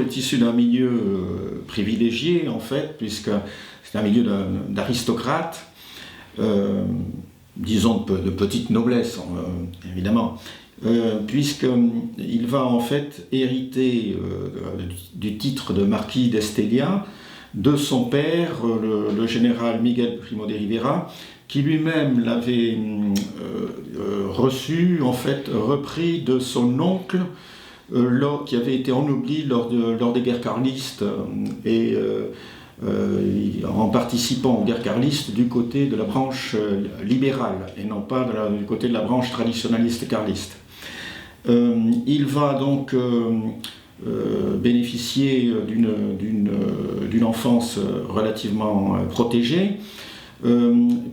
est issu d'un milieu privilégié, en fait, puisque c'est un milieu d'aristocrates, disons de petite noblesse, évidemment, puisqu'il va en fait hériter du titre de marquis d'Estella de son père, le général Miguel Primo de Rivera, qui lui-même l'avait reçu, en fait, repris de son oncle, qui avait été ennobli lors des guerres carlistes, en participant aux guerres carlistes du côté de la branche libérale, et non pas du côté de la branche traditionnaliste carliste. Il va donc bénéficier d'une enfance relativement protégée,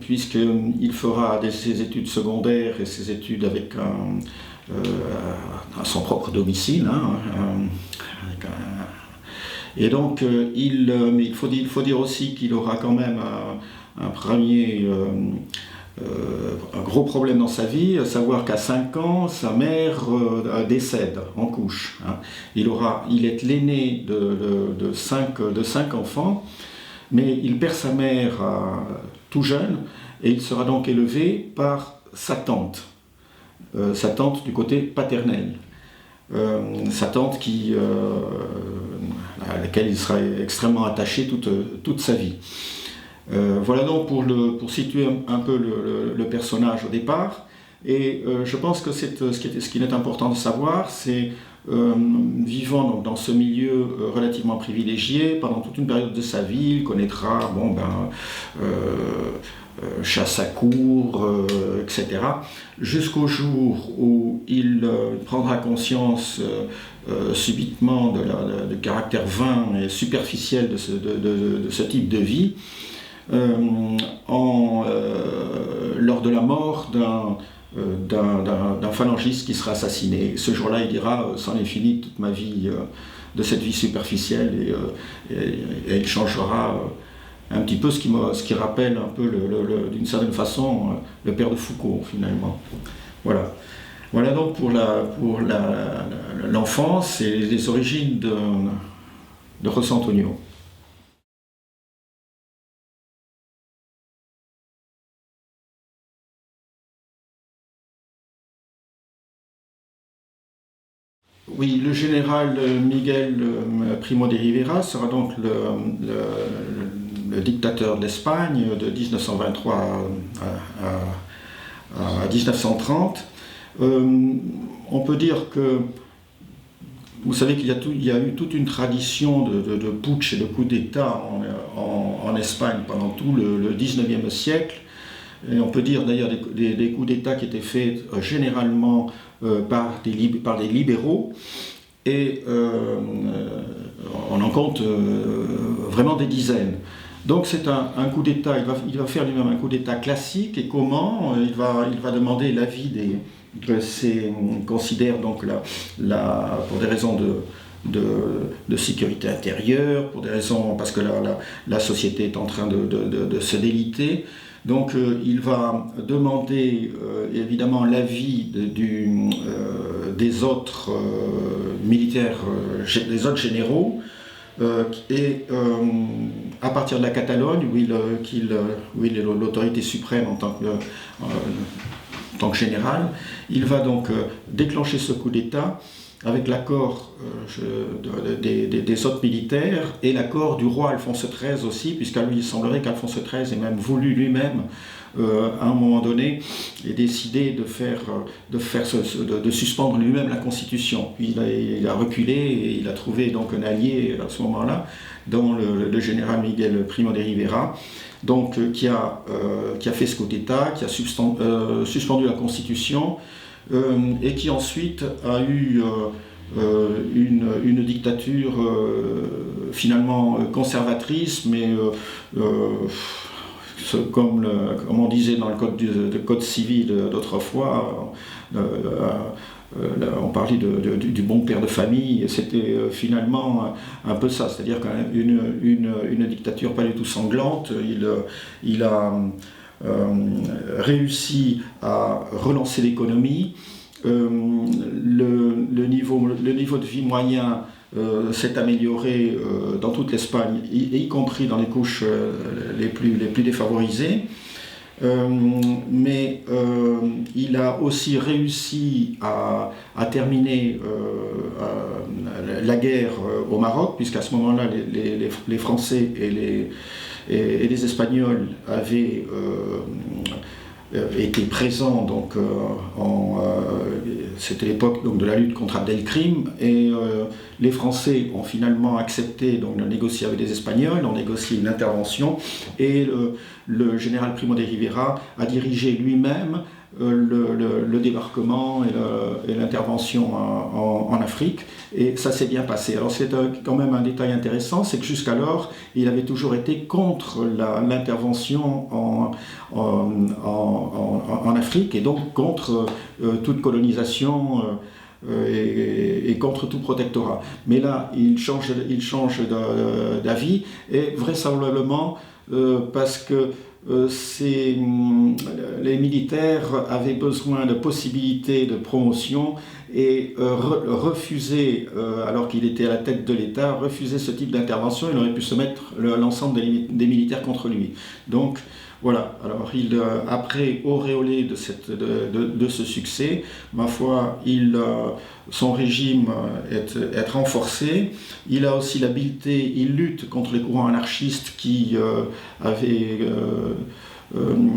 puisqu'il fera ses études secondaires et ses études avec à son propre domicile. Et donc, mais il faut dire aussi qu'il aura quand même un gros problème dans sa vie, à savoir qu'à 5 ans, sa mère décède en couche. Il est l'aîné de 5 enfants, mais il perd sa mère tout jeune, et il sera donc élevé par sa tante du côté paternel. Sa tante à laquelle il sera extrêmement attaché toute sa vie. Voilà donc pour situer un peu le personnage au départ. Et je pense que ce qu'il est important de savoir, c'est vivant donc dans ce milieu relativement privilégié, pendant toute une période de sa vie, il connaîtra chasse à courre, etc. Jusqu'au jour où il prendra conscience subitement du caractère vain et superficiel de ce type de vie, lors de la mort d'un phalangiste qui sera assassiné. Ce jour-là, il dira « c'en est fini toute ma vie de cette vie superficielle » et il changera un petit peu ce qui rappelle un peu d'une certaine façon le père de Foucault, finalement. Voilà. Voilà donc pour l'enfance et les origines de José Antonio. Oui, le général Miguel Primo de Rivera sera donc le dictateur d'Espagne de 1923 à 1930. On peut dire que, vous savez qu'il y a eu toute une tradition de putsch et de coups d'État en Espagne pendant tout le 19e siècle. Et on peut dire d'ailleurs des coups d'État qui étaient faits généralement par des libéraux, et on en compte vraiment des dizaines. Donc c'est un coup d'État, il va faire lui-même un coup d'État classique. Et comment? Il va demander l'avis de ses considère donc pour des raisons de sécurité intérieure, pour des raisons parce que la société est en train de se déliter. Donc il va demander évidemment l'avis des autres militaires, des autres généraux, et à partir de la Catalogne, où il est l'autorité suprême en tant que général, il va donc déclencher ce coup d'État avec l'accord des autres militaires et l'accord du roi Alphonse XIII aussi, puisqu'à lui il semblerait qu'Alphonse XIII ait même voulu lui-même, à un moment donné, ait décidé de suspendre lui-même la Constitution. Puis il a reculé et il a trouvé donc un allié à ce moment-là, dans le général Miguel Primo de Rivera, donc, qui a fait ce coup d'État, qui a suspendu la Constitution, et qui ensuite a eu une dictature finalement conservatrice, mais comme on disait dans le code civil d'autrefois, on parlait du bon père de famille, et c'était finalement un peu ça, c'est-à-dire une dictature pas du tout sanglante. Il a réussi à relancer l'économie. Le niveau de vie moyen s'est amélioré dans toute l'Espagne, y compris dans les couches les plus défavorisées. Mais il a aussi réussi à terminer la guerre au Maroc, puisqu'à ce moment-là, les Français et les Espagnols avaient été présents. Donc, c'était l'époque donc, de la lutte contre Abdelkrim, et les Français ont finalement accepté donc, de négocier avec les Espagnols, ont négocié une intervention, et le général Primo de Rivera a dirigé lui-même le débarquement et l'intervention en Afrique, et ça s'est bien passé. Alors c'est quand même un détail intéressant, c'est que jusqu'alors il avait toujours été contre l'intervention en Afrique, et donc contre toute colonisation et contre tout protectorat. Mais là il change d'avis, et vraisemblablement parce que les militaires avaient besoin de possibilités de promotion, et refusaient, alors qu'il était à la tête de l'État, refuser ce type d'intervention. Il aurait pu se mettre l'ensemble des militaires contre lui. Donc voilà, alors après auréolé de ce succès, ma foi, son régime est renforcé. Il a aussi l'habileté, il lutte contre les courants anarchistes qui avaient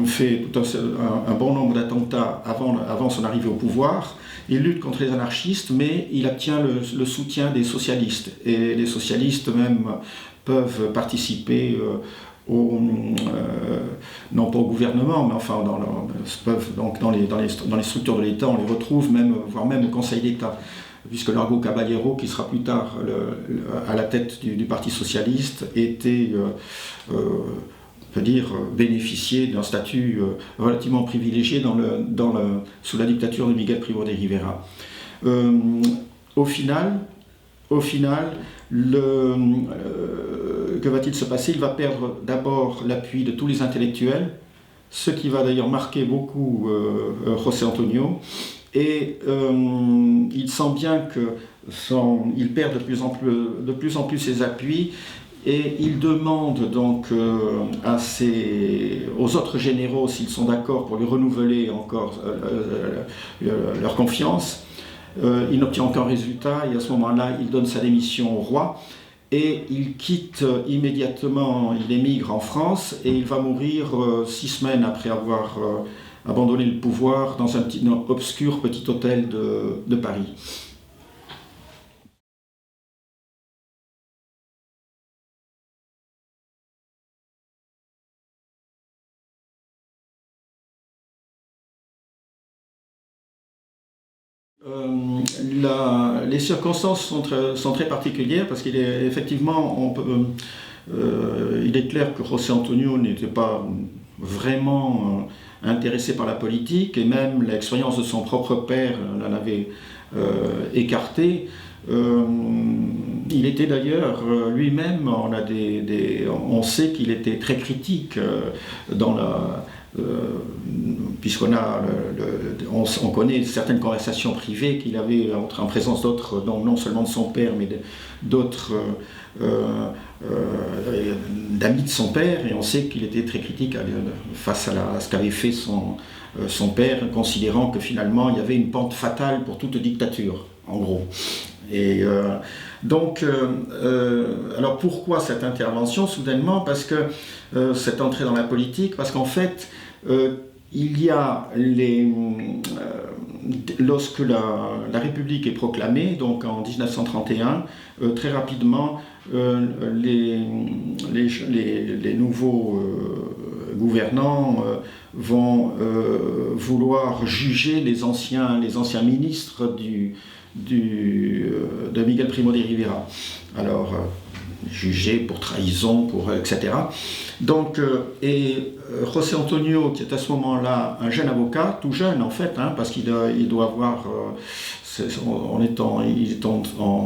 fait tout un bon nombre d'attentats avant son arrivée au pouvoir. Il lutte contre les anarchistes, mais il obtient le soutien des socialistes. Et les socialistes même peuvent participer non pas au gouvernement, mais enfin dans les structures de l'État, on les retrouve même, voire même au Conseil d'État, puisque Largo Caballero, qui sera plus tard à la tête du Parti socialiste, était, on peut dire, bénéficier d'un statut relativement privilégié sous la dictature de Miguel Primo de Rivera. Au final, que va-t-il se passer? Il va perdre d'abord l'appui de tous les intellectuels, ce qui va d'ailleurs marquer beaucoup José Antonio, et il sent bien qu'il perd de plus en plus ses appuis, et il demande donc aux autres généraux s'ils sont d'accord pour lui renouveler encore leur confiance. Il n'obtient aucun résultat, et à ce moment-là, il donne sa démission au roi, et il quitte immédiatement, il émigre en France, et il va mourir 6 semaines après avoir abandonné le pouvoir dans un obscur petit hôtel de Paris. Les circonstances sont très particulières, parce qu'il est effectivement, il est clair que José Antonio n'était pas vraiment intéressé par la politique, et même l'expérience de son propre père l'en avait écarté. Il était d'ailleurs lui-même, on sait qu'il était très critique puisqu'on on connaît certaines conversations privées qu'il avait en présence d'autres, non seulement de son père, mais d'autres d'amis de son père, et on sait qu'il était très critique face à ce qu'avait fait son père, considérant que finalement il y avait une pente fatale pour toute dictature, en gros. Et alors pourquoi cette intervention soudainement? Parce que cette entrée dans la politique, parce qu'en fait, il y a lorsque la République est proclamée, donc en 1931, très rapidement, les nouveaux gouvernants vont vouloir juger les anciens ministres de Miguel Primo de Rivera. Alors, jugé pour trahison, etc. Donc, José Antonio, qui est à ce moment-là un jeune avocat, tout jeune en fait, parce qu'il doit avoir, il est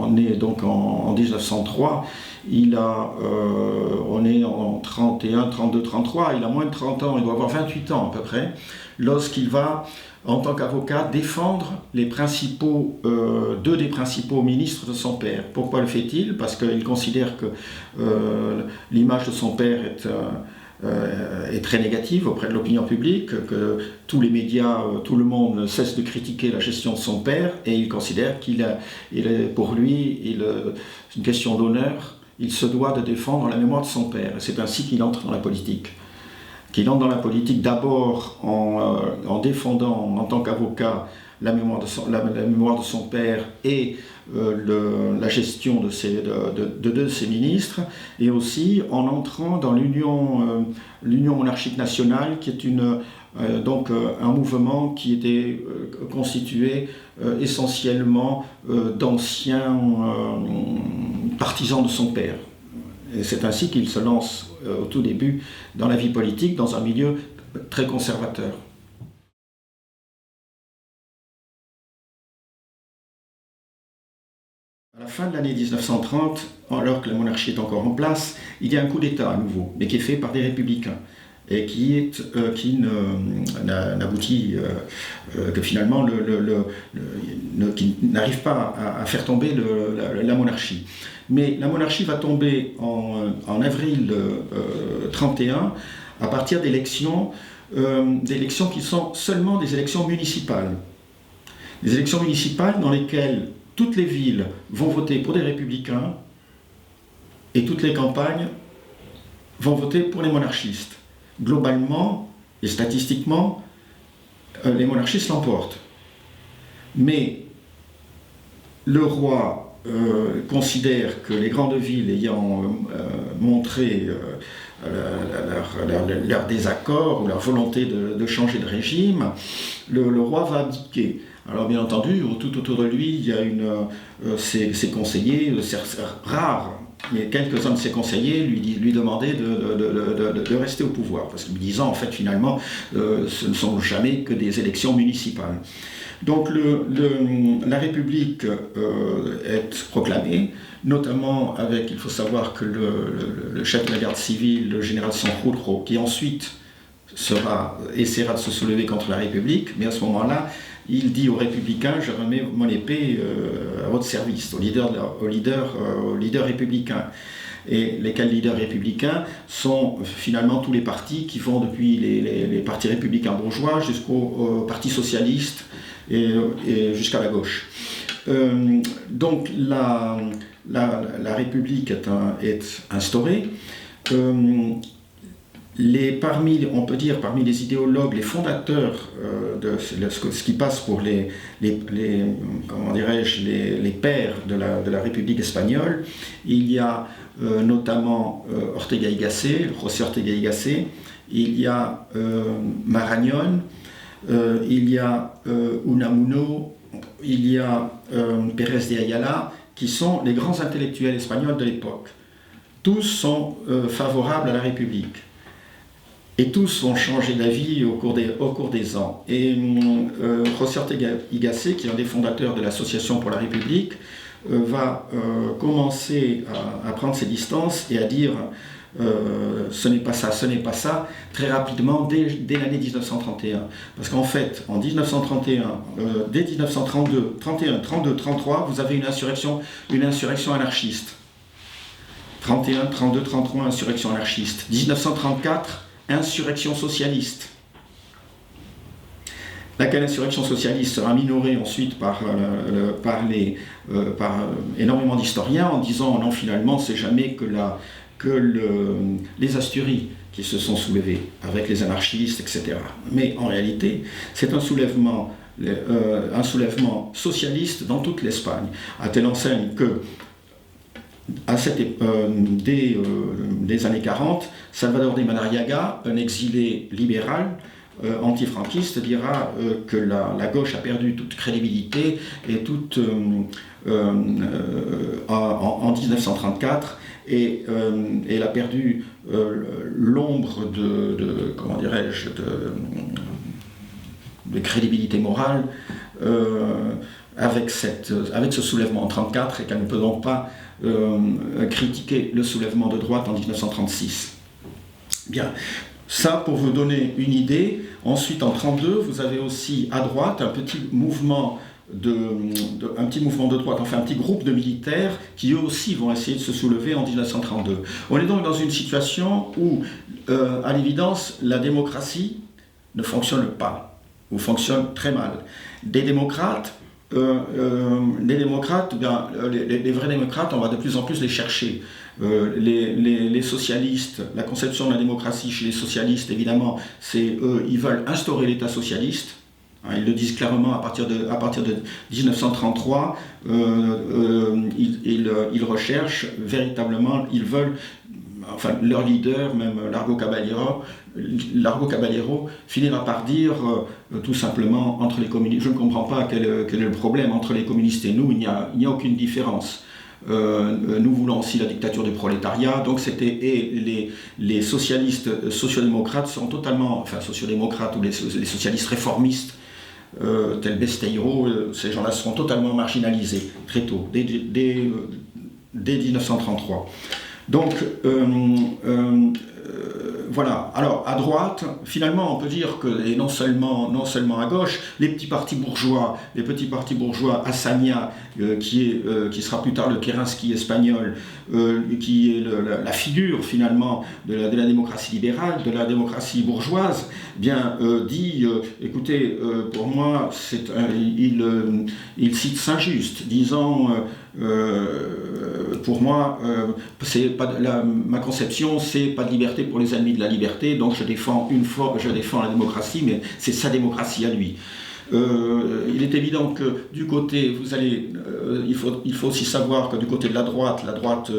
né donc en 1903, On est en 31, 32, 33, il a moins de 30 ans, il doit avoir 28 ans à peu près, lorsqu'il va, en tant qu'avocat, défendre deux des principaux ministres de son père. Pourquoi le fait-il? Parce qu'il considère que l'image de son père est très négative auprès de l'opinion publique, que tous les médias, tout le monde ne cesse de critiquer la gestion de son père, et il considère pour lui, c'est une question d'honneur, il se doit de défendre la mémoire de son père. Et c'est ainsi qu'il entre dans la politique. Qu'il entre dans la politique d'abord en défendant en tant qu'avocat la mémoire de son père et la gestion de deux de ses ministres, et aussi en entrant dans l'Union monarchique nationale, qui est donc un mouvement qui était constitué essentiellement d'anciens partisans de son père. Et c'est ainsi qu'il se lance au tout début dans la vie politique, dans un milieu très conservateur. À la fin de l'année 1930, alors que la monarchie est encore en place, il y a un coup d'État à nouveau, mais qui est fait par des républicains, et qui n'aboutit que finalement qui n'arrive pas à faire tomber la monarchie. Mais la monarchie va tomber en avril 31 à partir d'élections qui sont seulement des élections municipales. Des élections municipales dans lesquelles toutes les villes vont voter pour des républicains et toutes les campagnes vont voter pour les monarchistes. Globalement et statistiquement, les monarchistes l'emportent. Mais le roi considère que les grandes villes ayant montré leur désaccord ou leur volonté de changer de régime, le roi va abdiquer. Alors bien entendu, tout autour de lui, il y a ses conseillers, rares, mais quelques-uns de ses conseillers lui demandaient de rester au pouvoir, parce qu'ils lui disant en fait finalement ce ne sont jamais que des élections municipales. Donc la République est proclamée, notamment avec, il faut savoir que le chef de la garde civile, le général Sanjurjo, qui ensuite essaiera de se soulever contre la République, mais à ce moment-là, il dit aux républicains: je remets mon épée à votre service, aux leaders républicains. Et lesquels leaders républicains sont finalement tous les partis qui vont depuis les partis républicains bourgeois jusqu'au Parti socialiste et jusqu'à la gauche. Donc la République est instaurée. On peut dire parmi les idéologues, les fondateurs de ce qui passe pour les pères de la République espagnole, il y a notamment Ortega y Gasset, José Ortega y Gasset, il y a Marañón, il y a Unamuno, il y a Pérez de Ayala, qui sont les grands intellectuels espagnols de l'époque. Tous sont favorables à la République. Et tous vont changer d'avis au cours des ans. Et José Ortega y Gasset, qui est un des fondateurs de l'Association pour la République, va commencer à prendre ses distances et à dire ce n'est pas ça, ce n'est pas ça, très rapidement, dès l'année 1931. Parce qu'en fait, en 1931, dès 1932, 31, 32, 33, vous avez une insurrection anarchiste. 31, 32, 33, insurrection anarchiste. 1934, insurrection socialiste. Laquelle insurrection socialiste sera minorée ensuite par énormément d'historiens en disant non, finalement c'est jamais les Asturies qui se sont soulevés avec les anarchistes, etc. Mais en réalité, c'est un soulèvement socialiste dans toute l'Espagne, à telle enseigne que dès les années 40, Salvador de Madariaga, un exilé libéral, antifranquiste, dira que la gauche a perdu toute crédibilité et en 1934, et elle a perdu l'ombre de crédibilité morale avec ce soulèvement en 1934, et qu'elle ne peut donc pas critiqué le soulèvement de droite en 1936. Bien, ça pour vous donner une idée. Ensuite, en 1932, vous avez aussi à droite un petit mouvement de droite, enfin un petit groupe de militaires qui eux aussi vont essayer de se soulever en 1932. On est donc dans une situation où, à l'évidence, la démocratie ne fonctionne pas, ou fonctionne très mal. Les vrais démocrates, on va de plus en plus les chercher. Les socialistes, la conception de la démocratie chez les socialistes, évidemment, c'est eux, ils veulent instaurer l'État socialiste. Ils le disent clairement à partir de 1933, ils recherchent véritablement, ils veulent, enfin leur leader, même Largo Caballero finira par dire tout simplement entre les communistes, je ne comprends pas quel est le problème entre les communistes et nous, il n'y a aucune différence. Nous voulons aussi la dictature du prolétariat, donc les socialistes sociodémocrates sont totalement, enfin sociodémocrates ou les socialistes réformistes, tels Besteiro, ces gens-là seront totalement marginalisés très tôt, dès 1933. Donc, voilà. Alors, à droite, finalement, on peut dire que, et non seulement à gauche, les petits partis bourgeois, Hassania, qui sera plus tard le Kerensky espagnol, qui est la figure, finalement, de la démocratie libérale, de la démocratie bourgeoise, bien, dit, écoutez, pour moi, il cite Saint-Just, disant... pour moi, ma conception, c'est pas de liberté pour les ennemis de la liberté, donc je défends la démocratie, mais c'est sa démocratie à lui. Il est évident que du côté, il faut aussi savoir que du côté de la droite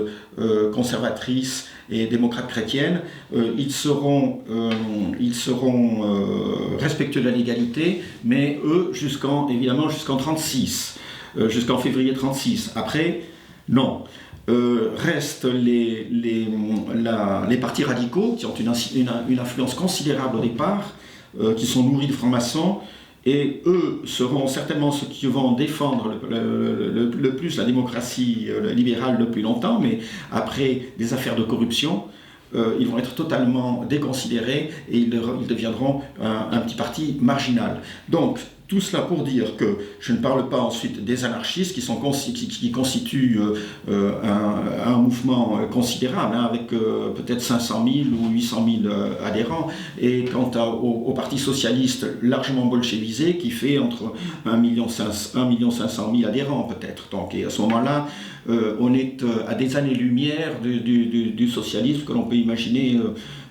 conservatrice et démocrate chrétienne, ils seront respectueux de la légalité, mais eux, jusqu'en 1936. Jusqu'en février 1936. Après, non. Restent les partis radicaux qui ont une influence considérable au départ, qui sont nourris de francs-maçons, et eux seront certainement ceux qui vont défendre le plus la démocratie libérale le plus longtemps, mais après des affaires de corruption, ils vont être totalement déconsidérés et ils deviendront un petit parti marginal. Donc, tout cela pour dire que je ne parle pas ensuite des anarchistes qui constituent un mouvement considérable, hein, avec peut-être 500 000 ou 800 000 adhérents, et quant au Parti socialiste largement bolchevisé qui fait entre 1 500 000 adhérents peut-être. Donc, et à ce moment-là, on est à des années-lumière du socialisme que l'on peut imaginer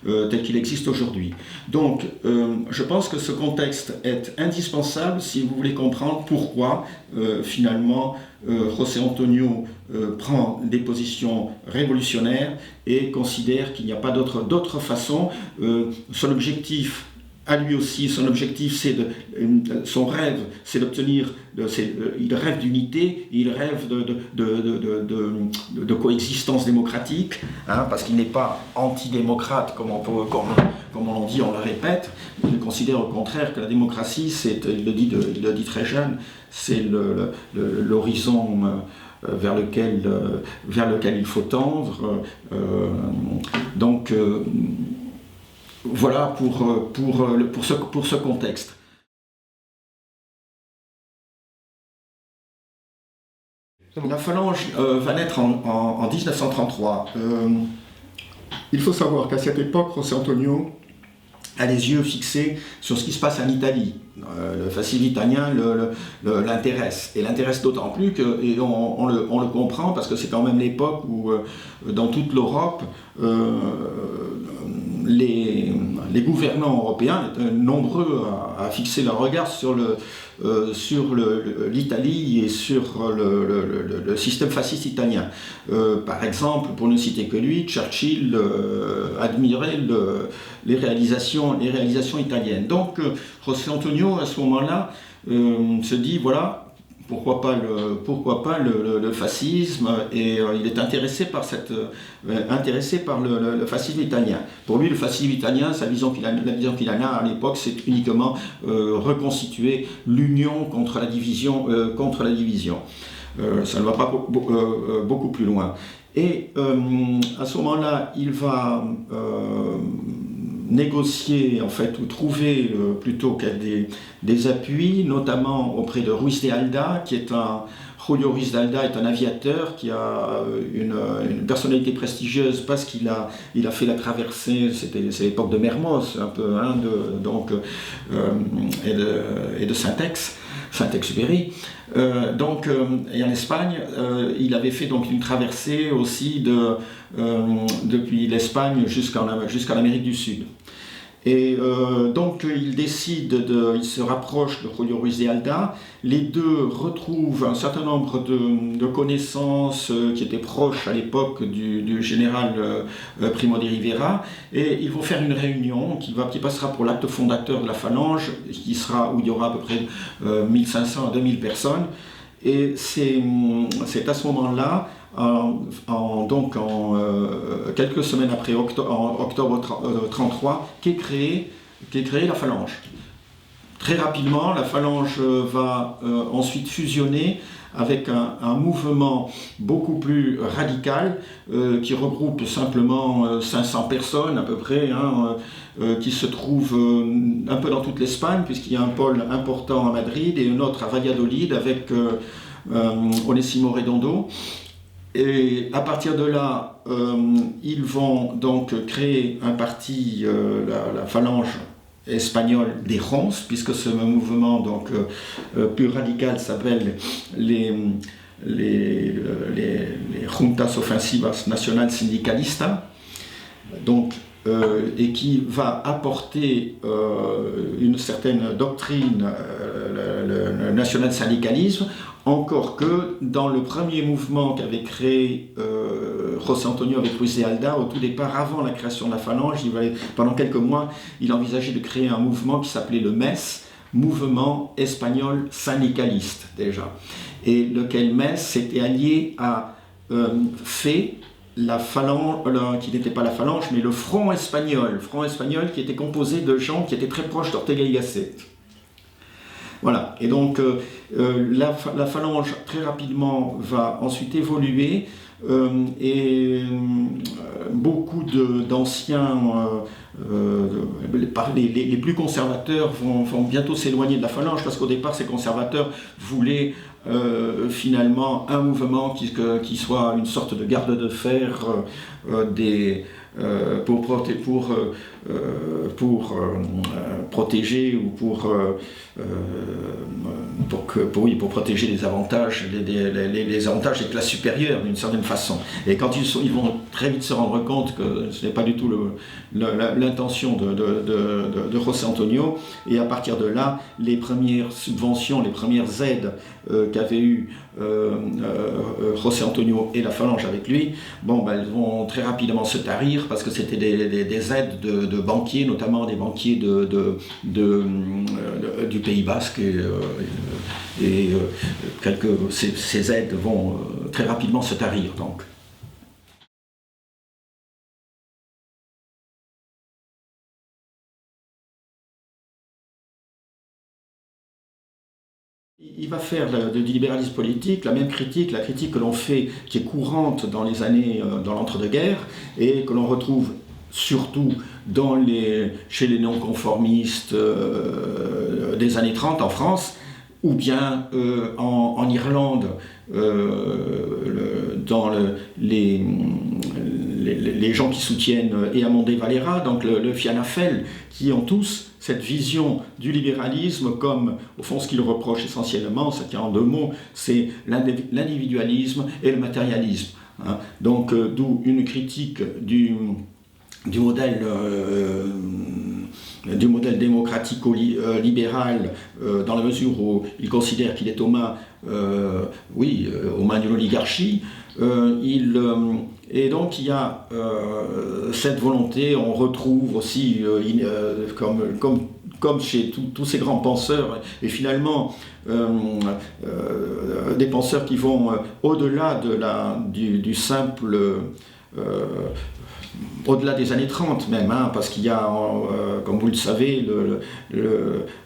tel qu'il existe aujourd'hui. Donc, je pense que ce contexte est indispensable si vous voulez comprendre pourquoi, finalement, José Antonio prend des positions révolutionnaires et considère qu'il n'y a pas d'autre façon. Son objectif, à lui aussi, son rêve, c'est d'obtenir, il rêve d'unité, il rêve de coexistence démocratique, hein, parce qu'il n'est pas antidémocrate, comme on dit, on le répète. Il considère au contraire que la démocratie, il le dit très jeune, c'est l'horizon vers lequel il faut tendre. Donc, voilà pour ce contexte. La phalange va naître en 1933. Il faut savoir qu'à cette époque, José Antonio a les yeux fixés sur ce qui se passe en Italie. Le fascisme italien l'intéresse, et l'intéresse d'autant plus qu'on le comprend, parce que c'est quand même l'époque où, dans toute l'Europe, les gouvernants européens étaient nombreux à fixer leur regard sur l'Italie et sur le système fasciste italien. Par exemple, pour ne citer que lui, Churchill admirait les réalisations italiennes. Donc, José Antonio, à ce moment-là, se dit, voilà, pourquoi pas le fascisme, et il est intéressé par le fascisme italien. Pour lui, le fascisme italien, la vision qu'il a à l'époque, c'est uniquement reconstituer l'union contre la division. ça ne va pas beaucoup plus loin. Et à ce moment-là, il va négocier, en fait, ou trouver plutôt des appuis, notamment auprès de Ruiz de Alda, Julio Ruiz de Alda est un aviateur qui a une personnalité prestigieuse parce qu'il a fait la traversée, c'est l'époque de Mermoz, un peu, hein, et de Saint-Exupéry. Et en Espagne, il avait fait donc une traversée aussi depuis l'Espagne jusqu'en Amérique du Sud. Et donc il se rapproche de Julio Ruiz de Alda. Les deux retrouvent un certain nombre de connaissances qui étaient proches à l'époque du général Primo de Rivera, et ils vont faire une réunion qui passera pour l'acte fondateur de la Phalange, où il y aura à peu près 1500 à 2000 personnes. Et c'est à ce moment-là, quelques semaines après, en octobre 1933, qu'est créée la Phalange. Très rapidement, la Phalange va ensuite fusionner avec un mouvement beaucoup plus radical qui regroupe simplement 500 personnes à peu près, hein, qui se trouve un peu dans toute l'Espagne, puisqu'il y a un pôle important à Madrid et un autre à Valladolid avec Onésimo Redondo. Et à partir de là, ils vont donc créer un parti, la Phalange espagnole des Ronces, puisque ce mouvement donc plus radical s'appelle les Juntas Ofensivas Nacional Sindicalistas, donc, et qui va apporter une certaine doctrine, le national-syndicalisme, encore que dans le premier mouvement qu'avait créé José Antonio avec Ruiz de Alda, au tout départ, avant la création de la Phalange, pendant quelques mois, il envisageait de créer un mouvement qui s'appelait le MES, Mouvement Espagnol Syndicaliste, déjà. Et lequel MES s'était allié à FE, la Phalange, qui n'était pas la Phalange, mais le Front Espagnol qui était composé de gens qui étaient très proches d'Ortega y Gasset. Voilà, et donc la Phalange très rapidement va ensuite évoluer et beaucoup d'anciens, les plus conservateurs vont bientôt s'éloigner de la Phalange, parce qu'au départ ces conservateurs voulaient finalement un mouvement qui soit une sorte de garde de fer pour protéger ou pour protéger les avantages, les avantages des classes supérieures d'une certaine façon. Et quand ils vont très vite se rendre compte que ce n'est pas du tout l'intention de José Antonio, et à partir de là, les premières subventions, les premières aides qu'avaient eu José Antonio et la Phalange avec lui, elles vont très rapidement se tarir, parce que c'était des aides de banquiers, notamment des banquiers du Pays Basque, et ces aides vont très rapidement se tarir. Donc. Il va faire du libéralisme politique la même critique, la critique que l'on fait, qui est courante dans l'entre-deux-guerres, et que l'on retrouve surtout chez les non-conformistes des années 30 en France, ou bien en Irlande, dans les gens qui soutiennent Eamon Valera, donc le Fianna Fáil, qui ont tous cette vision du libéralisme comme, au fond, ce qu'ils reprochent essentiellement, ça tient en deux mots, c'est l'individualisme et le matérialisme. Hein. Donc, d'où une critique du modèle démocratico-libéral, dans la mesure où il considère qu'il est aux mains d'une oligarchie. Et donc il y a cette volonté, on retrouve aussi, comme chez tous ces grands penseurs, et finalement des penseurs qui vont au-delà du simple au-delà des années 30 même, hein, parce qu'il y a, comme vous le savez,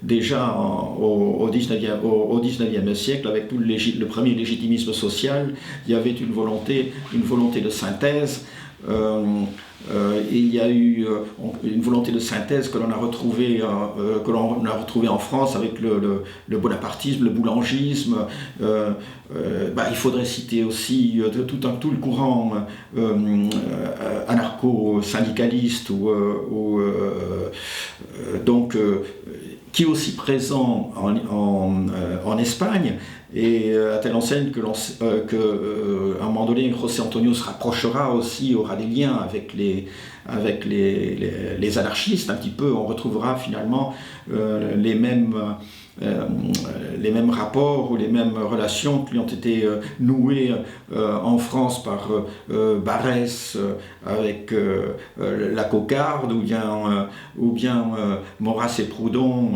déjà au 19e siècle, avec tout le premier légitimisme social, il y avait une volonté de synthèse. Il y a eu une volonté de synthèse que l'on a retrouvée en France avec le bonapartisme, le boulangisme. Il faudrait citer aussi tout le courant anarcho-syndicaliste qui est aussi présent en Espagne, et à telle enseigne qu'à un moment donné, José Antonio se rapprochera aussi, aura des liens avec les anarchistes un petit peu. On retrouvera finalement les mêmes rapports ou les mêmes relations qui ont été nouées en France par Barrès avec la cocarde, ou bien Maurras et Proudhon,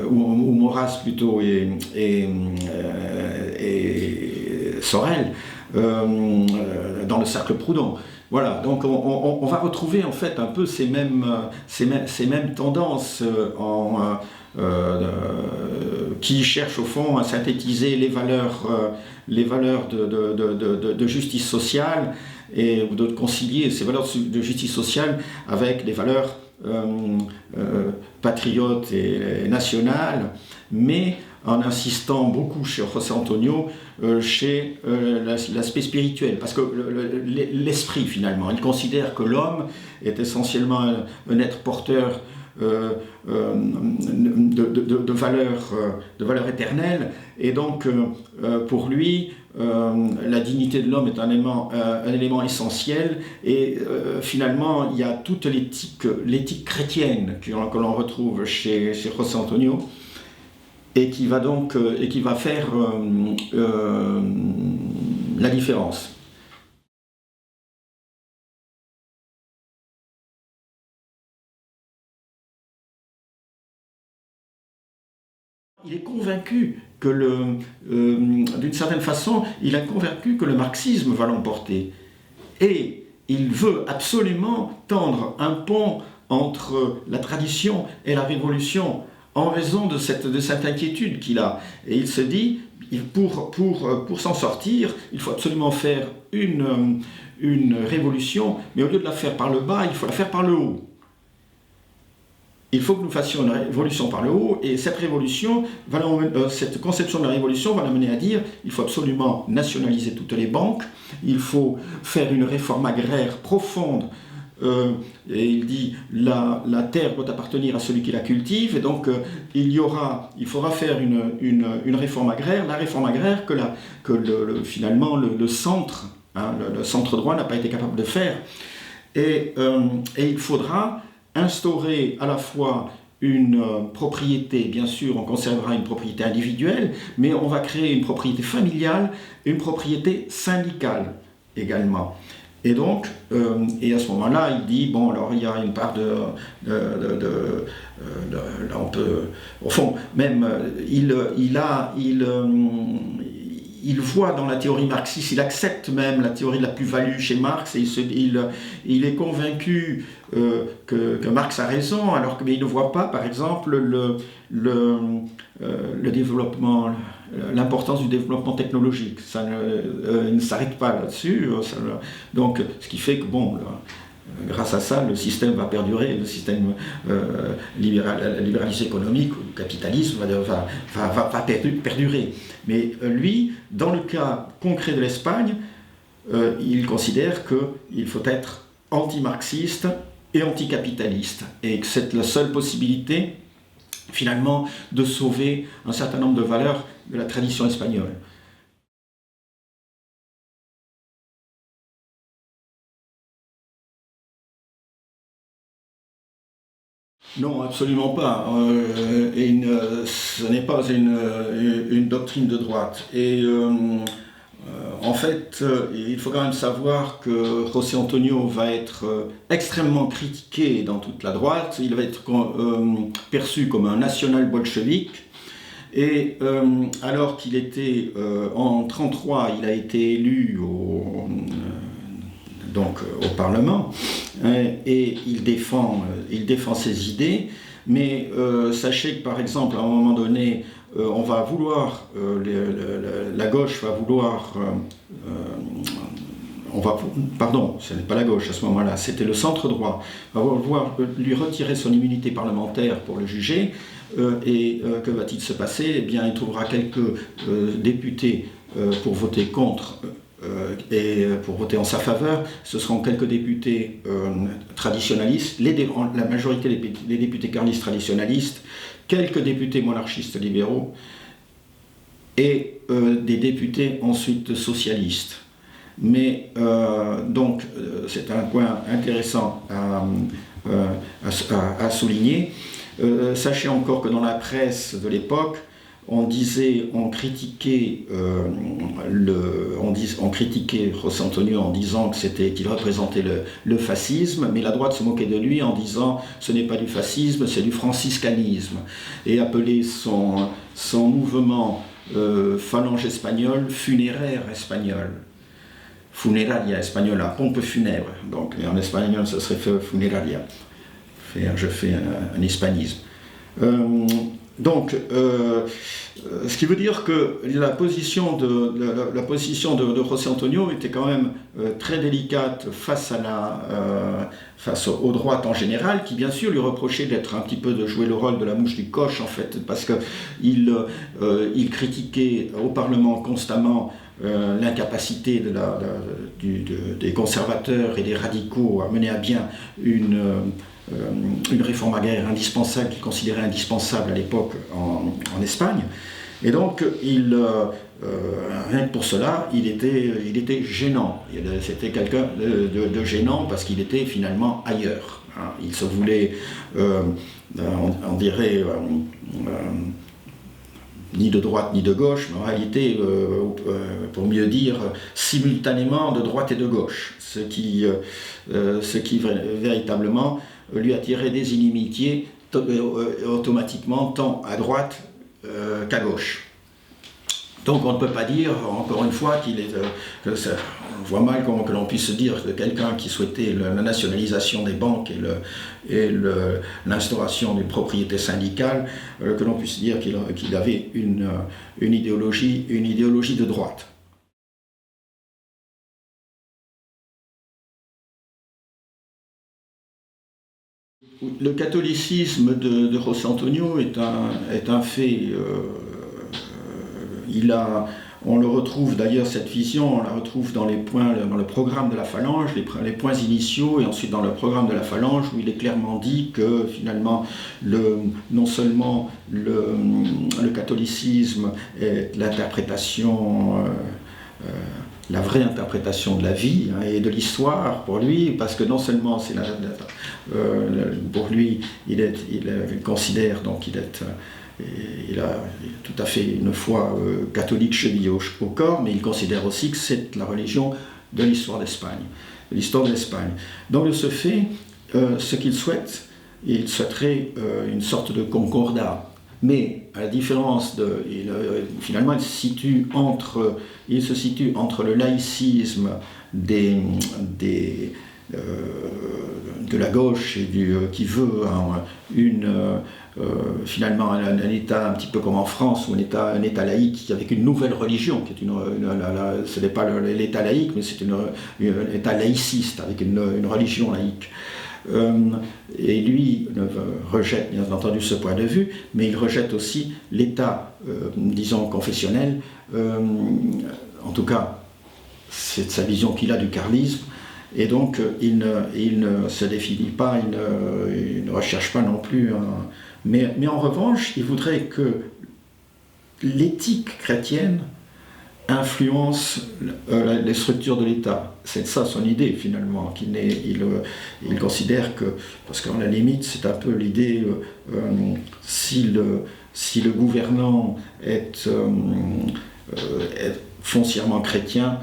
ou Maurras plutôt et Sorel dans le cercle Proudhon. Voilà, donc on va retrouver en fait un peu ces mêmes tendances qui cherchent au fond à synthétiser les valeurs de justice sociale, et de concilier ces valeurs de justice sociale avec des valeurs patriotes et nationales, mais en insistant beaucoup chez José Antonio chez l'aspect spirituel, parce que l'esprit finalement, il considère que l'homme est essentiellement un être porteur de valeurs éternelles, et donc pour lui la dignité de l'homme est un élément essentiel, et finalement il y a toute l'éthique chrétienne que l'on retrouve chez José Antonio, et qui va faire la différence. Il est convaincu que d'une certaine façon, il est convaincu que le marxisme va l'emporter. Et il veut absolument tendre un pont entre la tradition et la révolution, en raison de cette inquiétude qu'il a. Et il se dit, pour s'en sortir, il faut absolument faire une révolution, mais au lieu de la faire par le bas, il faut la faire par le haut. Il faut que nous fassions une révolution par le haut, et cette conception de la révolution va l'amener à dire il faut absolument nationaliser toutes les banques, il faut faire une réforme agraire profonde, et il dit la terre doit appartenir à celui qui la cultive, et donc il faudra faire une réforme agraire, la réforme agraire que finalement le centre, hein, le centre droit n'a pas été capable de faire, et il faudra instaurer à la fois une propriété, bien sûr on conservera une propriété individuelle, mais on va créer une propriété familiale, une propriété syndicale également. Et donc, et à ce moment-là, il dit, bon, alors il y a une part on peut, au fond, même, il voit dans la théorie marxiste, il accepte même la théorie de la plus-value chez Marx, et il est convaincu que Marx a raison, alors que mais il ne voit pas, par exemple, le développement, l'importance du développement technologique. Il ne s'arrête pas là-dessus. Donc, ce qui fait que, bon, grâce à ça, le système va perdurer, le système libéralisé économique, le capitalisme va perdurer. Mais lui, dans le cas concret de l'Espagne, il considère qu'il faut être anti-marxiste et anticapitaliste, et que c'est la seule possibilité, finalement, de sauver un certain nombre de valeurs de la tradition espagnole. Non, absolument pas. Ce n'est pas une doctrine de droite. Et en fait, il faut quand même savoir que José Antonio va être extrêmement critiqué dans toute la droite. Il va être perçu comme un national-bolchevique. Et alors qu'il était en 1933, il a été élu donc au Parlement, et il défend ses idées, mais sachez que par exemple à un moment donné, on va vouloir, la gauche va vouloir, pardon, ce n'est pas la gauche à ce moment-là, c'était le centre droit, va vouloir lui retirer son immunité parlementaire pour le juger, et que va-t-il se passer? Eh bien, il trouvera quelques députés pour voter contre et pour voter en sa faveur. Ce seront quelques députés traditionalistes, la majorité des députés carlistes traditionalistes, quelques députés monarchistes libéraux et des députés ensuite socialistes. Mais donc c'est un point intéressant à souligner. Sachez encore que dans la presse de l'époque, on critiquait José Antonio en disant qu'il représentait le fascisme, mais la droite se moquait de lui en disant ce n'est pas du fascisme, c'est du franciscanisme, et appelait son mouvement phalange espagnole funéraire espagnol. Funeraria espagnola, pompe funèbre, donc en espagnol ça serait funeraria. Je fais un hispanisme. Ce qui veut dire que la position de José Antonio était quand même très délicate face aux droites en général, qui bien sûr lui reprochaient de jouer le rôle de la mouche du coche en fait, parce qu'il critiquait au Parlement constamment l'incapacité des conservateurs et des radicaux à mener à bien une réforme agraire indispensable, qu'il considérait indispensable à l'époque en Espagne. Et donc, rien que pour cela, il était gênant. C'était quelqu'un de gênant parce qu'il était finalement ailleurs. Il se voulait, on dirait, ni de droite ni de gauche, mais en réalité, pour mieux dire, simultanément de droite et de gauche, ce qui véritablement lui attirait des inimitiés automatiquement tant à droite qu'à gauche. Donc on ne peut pas dire, encore une fois, on voit mal comment que l'on puisse dire de quelqu'un qui souhaitait la nationalisation des banques et l'instauration d'une propriété syndicale, que l'on puisse dire qu'il avait une idéologie de droite. Le catholicisme de José Antonio est un fait. On le retrouve d'ailleurs, cette vision, on la retrouve dans le programme de la Phalange, les points initiaux, et ensuite dans le programme de la Phalange, où il est clairement dit que finalement, non seulement le catholicisme est l'interprétation, la vraie interprétation de la vie et de l'histoire pour lui, parce que non seulement c'est pour lui, il considère donc il a tout à fait une foi catholique chevillée au corps, mais il considère aussi que c'est la religion de l'histoire d'Espagne, de l'histoire de l'Espagne. Donc de ce fait, ce qu'il souhaite, il souhaiterait une sorte de concordat. Mais à la différence finalement, il se situe entre le laïcisme de la gauche et qui veut finalement un État un petit peu comme en France, ou un État laïque avec une nouvelle religion, qui est ce n'est pas l'État laïque, mais c'est un État laïciste avec une religion laïque. Et lui rejette bien entendu ce point de vue, mais il rejette aussi l'État, disons, confessionnel. En tout cas, c'est sa vision qu'il a du carlisme, et donc il ne se définit pas, il ne recherche pas non plus. Mais en revanche, il voudrait que l'éthique chrétienne influence les structures de l'État. C'est ça son idée finalement, il considère que, parce qu'à la limite c'est un peu l'idée, si le gouvernant est foncièrement chrétien,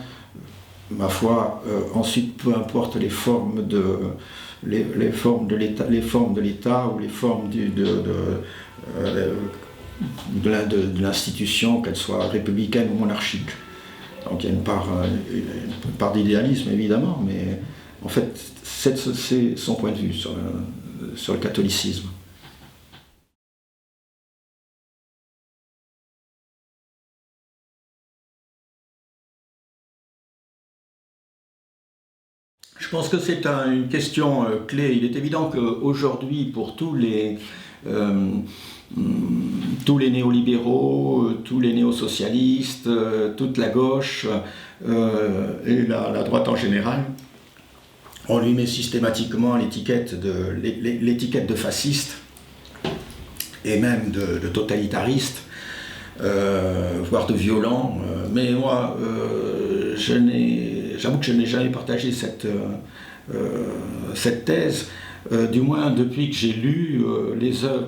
ma foi, ensuite peu importe les formes de l'État ou les formes de l'institution, qu'elle soit républicaine ou monarchique. Donc il y a une part d'idéalisme évidemment, En fait, c'est son point de vue sur le catholicisme. Je pense que c'est une question clé. Il est évident qu'aujourd'hui, pour euh, tous les néolibéraux, tous les néosocialistes, toute la gauche et la droite en général, on lui met systématiquement l'étiquette de fasciste et même de totalitariste, voire de violent. Mais moi, j'avoue que je n'ai jamais partagé cette thèse. Du moins depuis que j'ai lu les œuvres,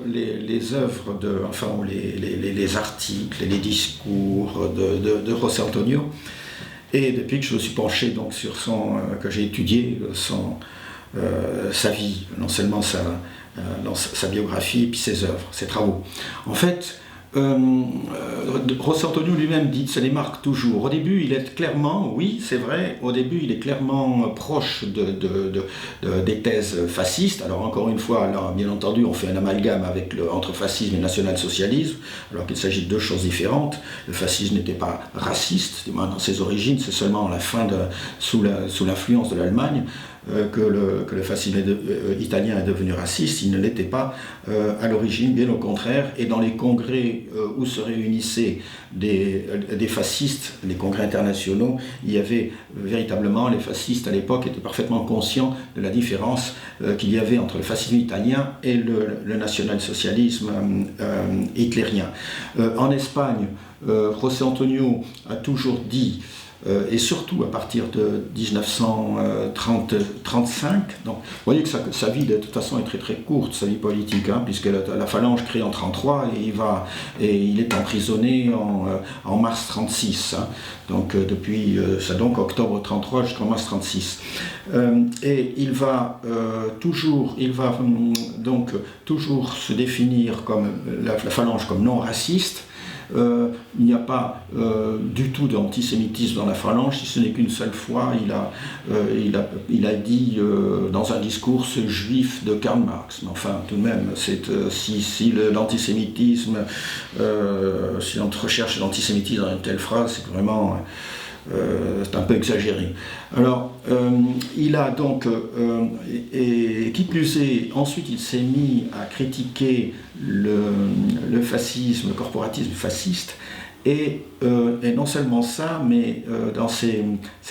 les articles et les discours de José Antonio, et depuis que je me suis penché donc sur que j'ai étudié sa vie, non seulement sa biographie, puis ses œuvres, ses travaux. En fait, José Antonio lui-même se démarque toujours. Au début, il est clairement, oui, c'est vrai, au début, il est clairement proche des thèses fascistes. Alors, encore une fois, là, bien entendu, on fait un amalgame entre fascisme et national-socialisme, alors qu'il s'agit de deux choses différentes. Le fascisme n'était pas raciste, dans ses origines, c'est seulement à la fin, sous l'influence de l'Allemagne, que le fascisme italien est devenu raciste. Il ne l'était pas à l'origine, bien au contraire, et dans les congrès où se réunissaient des fascistes, les congrès internationaux, il y avait véritablement, les fascistes à l'époque étaient parfaitement conscients de la différence qu'il y avait entre le fascisme italien et le national-socialisme hitlérien. En Espagne, José Antonio a toujours dit, et surtout à partir de 1935. Donc, vous voyez que sa vie de toute façon est très très courte, sa vie politique, puisque la Phalange crée en 1933 et il est emprisonné en mars 1936. Donc depuis donc octobre 1933 jusqu'en mars 1936. Et il va toujours se définir comme la Phalange comme non raciste. Il n'y a pas du tout d'antisémitisme dans la Phalange, si ce n'est qu'une seule fois, il a dit dans un discours ce juif de Karl Marx. Mais enfin, tout de même, si l'antisémitisme, si on recherche l'antisémitisme dans une telle phrase, c'est vraiment c'est un peu exagéré. Alors, il a donc, et qui plus est, ensuite il s'est mis à critiquer le fascisme, le corporatisme fasciste, et non seulement ça, mais dans ses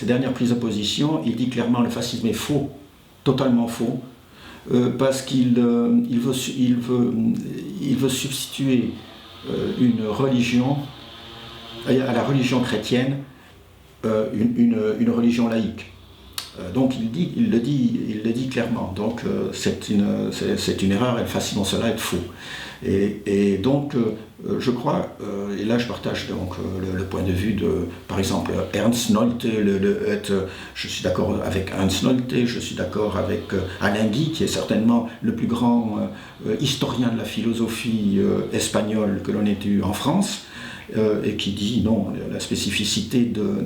dernières prises de position, il dit clairement que le fascisme est faux, totalement faux, parce qu'il veut substituer une religion à la religion chrétienne, une religion laïque. Donc il le dit clairement. Donc c'est une erreur, et le fascisme en cela est faux. Et donc je crois, et là je partage donc le point de vue de, par exemple, Ernst Nolte. Je suis d'accord avec Ernst Nolte, je suis d'accord avec Alain Guy, qui est certainement le plus grand historien de la philosophie espagnole que l'on ait eu en France. Et qui dit non, la spécificité de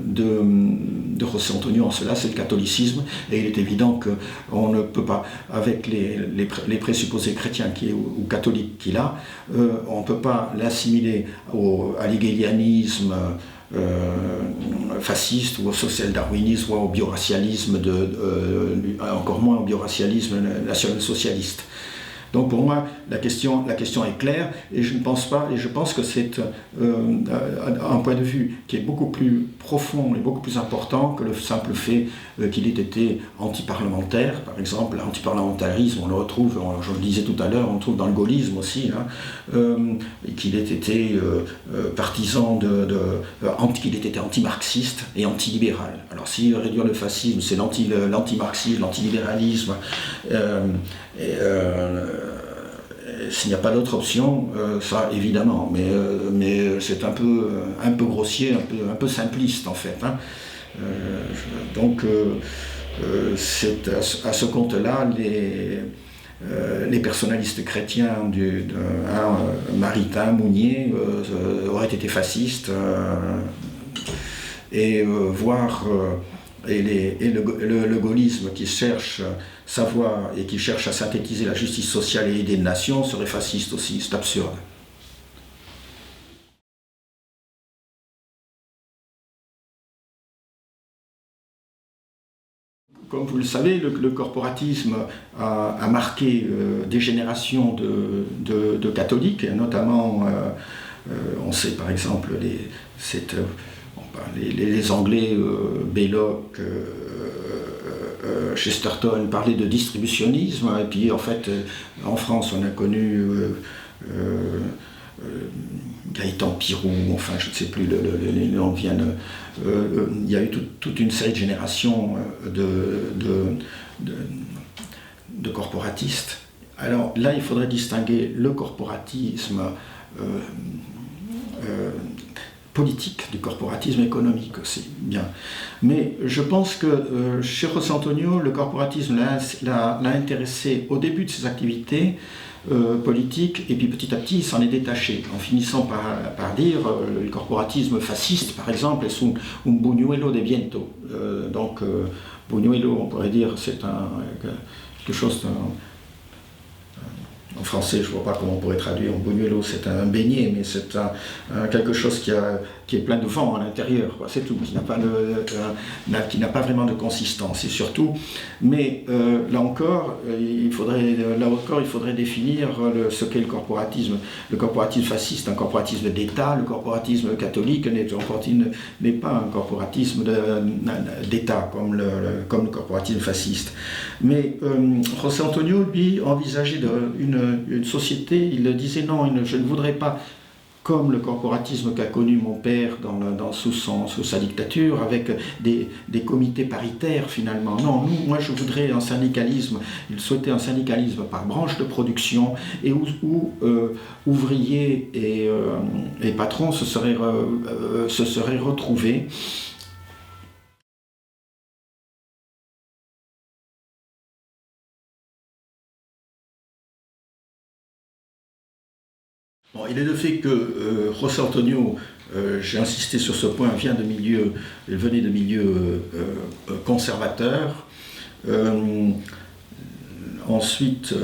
José Antonio en cela, c'est le catholicisme, et il est évident qu'on ne peut pas, avec les présupposés chrétiens ou catholiques qu'il a, on ne peut pas l'assimiler à l'hégélianisme fasciste ou au social-darwinisme ou au bioracialisme, encore moins au bioracialisme national-socialiste. Donc pour moi, la question est claire, et je pense que c'est un point de vue qui est beaucoup plus profond et beaucoup plus important que le simple fait qu'il ait été antiparlementaire. Par exemple, l'antiparlementarisme, on le retrouve, je le disais tout à l'heure, on le trouve dans le gaullisme aussi, et qu'il ait été partisan qu'il ait été anti-marxiste et anti-libéral. Alors si réduire le fascisme, c'est l'anti-marxisme, l'antilibéralisme, s'il n'y a pas d'autre option, ça évidemment, mais c'est un peu grossier, un peu simpliste en fait. Donc c'est à ce compte-là, les personnalistes chrétiens Maritain, Mounier auraient été fascistes, et voire le gaullisme qui cherche sa voie et qui cherche à synthétiser la justice sociale et l'idée de nation serait fasciste aussi. C'est absurde. Comme vous le savez, le corporatisme a marqué des générations de catholiques, et notamment, on sait par exemple, les Anglais, Belloc, Chesterton parlaient de distributionnisme, et puis en fait, en France, on a connu Gaëtan Pirou, enfin je ne sais plus, les noms viennent. Il y a eu toute une série de générations de corporatistes. Alors là, il faudrait distinguer le corporatisme politique du corporatisme économique aussi, bien. Mais je pense que chez José Antonio, le corporatisme l'a intéressé au début de ses activités politique, et puis petit à petit il s'en est détaché, en finissant par dire le corporatisme fasciste, par exemple, est un buñuelo de viento. Donc buñuelo, on pourrait dire, c'est quelque chose en français, je ne vois pas comment on pourrait traduire. Un buñuelo, c'est un beignet, mais c'est quelque chose qui est plein de vent à l'intérieur, c'est tout, qui n'a pas vraiment de consistance. Et surtout, mais là encore, il faudrait définir ce qu'est le corporatisme. Le corporatisme fasciste, un corporatisme d'État. Le corporatisme catholique n'est pas un corporatisme d'État comme le corporatisme fasciste. Mais José Antonio, lui, envisageait une société, il disait non, je ne voudrais pas, comme le corporatisme qu'a connu mon père sous sa dictature, avec des comités paritaires finalement. Non, moi je voudrais un syndicalisme, il souhaitait un syndicalisme par branche de production, et où ouvriers et patrons se seraient retrouvés. Bon, il est le fait que José Antonio, j'ai insisté sur ce point, venait de milieux conservateurs. Ensuite,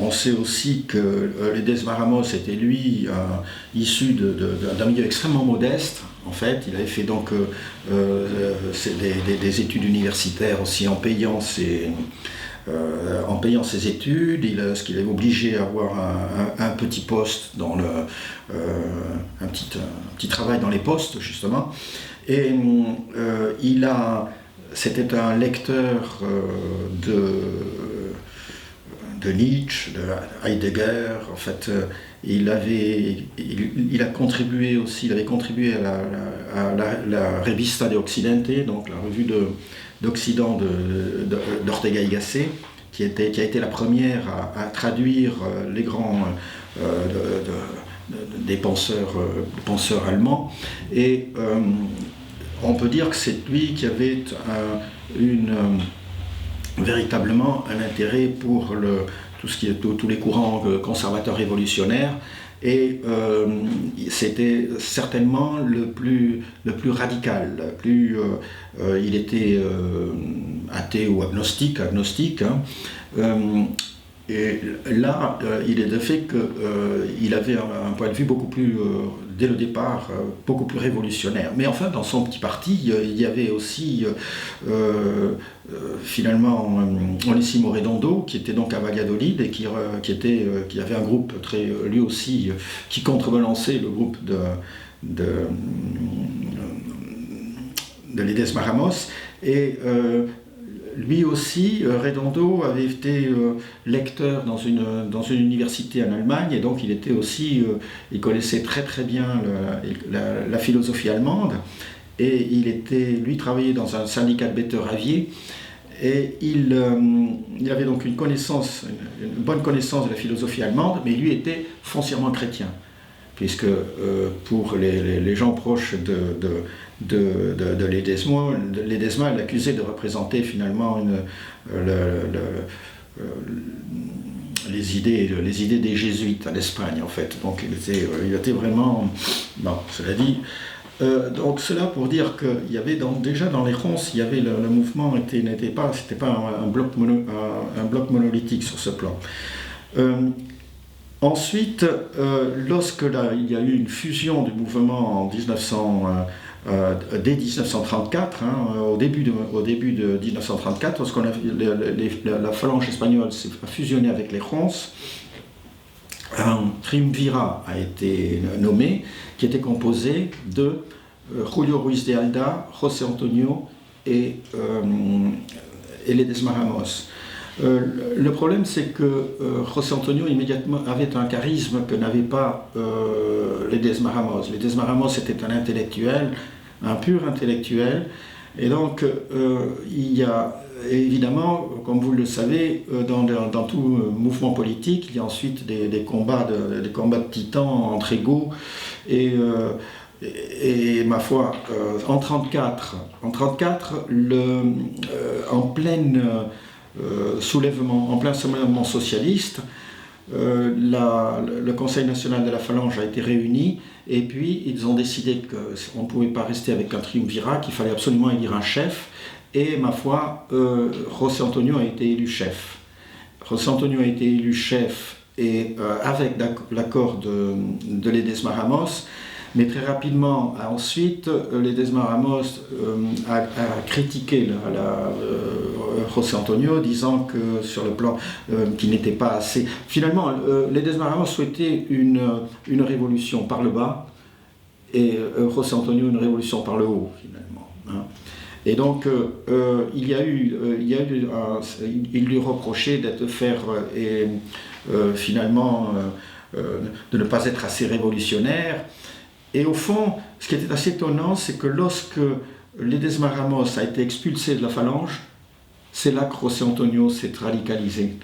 on sait aussi que Ledesma Ramos était lui issu d'un milieu extrêmement modeste. En fait, il avait fait donc des études universitaires aussi en payant ses études, ce qu'il est obligé à avoir un petit poste un petit travail dans les postes justement. Et c'était un lecteur de Nietzsche, de Heidegger. En fait, il avait contribué à la Revista de Occidente, donc la revue d'Occident d'Ortega y Gasset, qui a été la première à traduire les grands des penseurs allemands. Et on peut dire que c'est lui qui avait véritablement un intérêt pour tous les courants conservateurs révolutionnaires, et c'était certainement le plus radical. Il était athée ou agnostique, et là, il est de fait qu'il avait un point de vue beaucoup plus, dès le départ, beaucoup plus révolutionnaire. Mais enfin, dans son petit parti, il y avait aussi, finalement, Onésimo Redondo, qui était donc à Valladolid, et qui avait un groupe lui aussi, qui contrebalançait le groupe de Ledesma Ramos. Et lui aussi, Redondo avait été lecteur dans une université en Allemagne, et donc il connaissait très très bien la philosophie allemande, et lui travaillait dans un syndicat de betteraviers, et il avait donc une bonne connaissance de la philosophie allemande, mais lui était foncièrement chrétien, puisque pour les gens proches de Ledesma l'accusait de représenter finalement les idées des jésuites en Espagne, en fait. Donc il était vraiment... Bon, cela dit, Donc cela pour dire qu'il y avait déjà dans les ronces, il y avait le mouvement n'était pas, c'était pas un bloc monolithique sur ce plan. Ensuite, lorsque il y a eu une fusion du mouvement dès 1934, au début de 1934, lorsqu'on la phalange espagnole s'est fusionnée avec les ronces, un triumvirat a été nommé, qui était composé de Julio Ruiz de Alda, José Antonio et Ledesma Ramos. Le problème, c'est que José Antonio immédiatement avait un charisme que n'avait pas Ledesma Ramos. Ledesma Ramos était un intellectuel, un pur intellectuel, et donc il y a évidemment, comme vous le savez, dans tout mouvement politique, il y a ensuite des combats de titans entre égaux, et ma foi, en 1934, en plein soulèvement socialiste, le Conseil national de la Phalange a été réuni, et puis ils ont décidé qu'on ne pouvait pas rester avec un triumvirat, qu'il fallait absolument élire un chef, et ma foi, José Antonio a été élu chef. José Antonio a été élu chef, et avec l'accord de Ledesma Ramos. Mais très rapidement, ensuite, Ledesma Ramos a critiqué José Antonio, disant que sur le plan qu'il n'était pas assez... Finalement, Ledesma Ramos souhaitait une révolution par le bas, et José Antonio une révolution par le haut, finalement. Et donc, il lui reprochait de ne pas être assez révolutionnaire. Et au fond, ce qui était assez étonnant, c'est que lorsque Ledesma Ramos a été expulsé de la Phalange, c'est là que José Antonio s'est radicalisé.